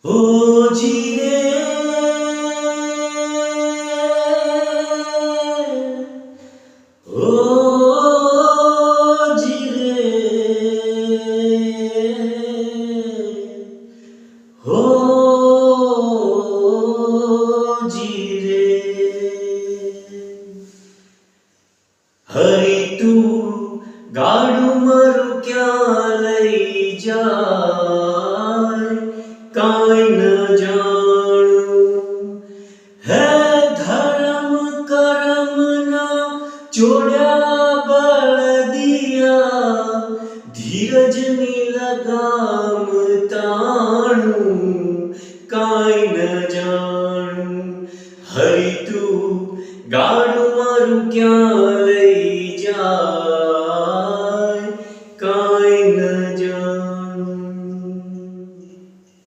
ओ जीरे ओ जीरे हो जीरे हरी तू गाड़ू मरु क्या लई जाय काई न जाणू है धर्म करम ना जोड़ा बलदिया धीरज नी लगाम ताणू काई न जाणू हरी तू गाड़ू मारू क्या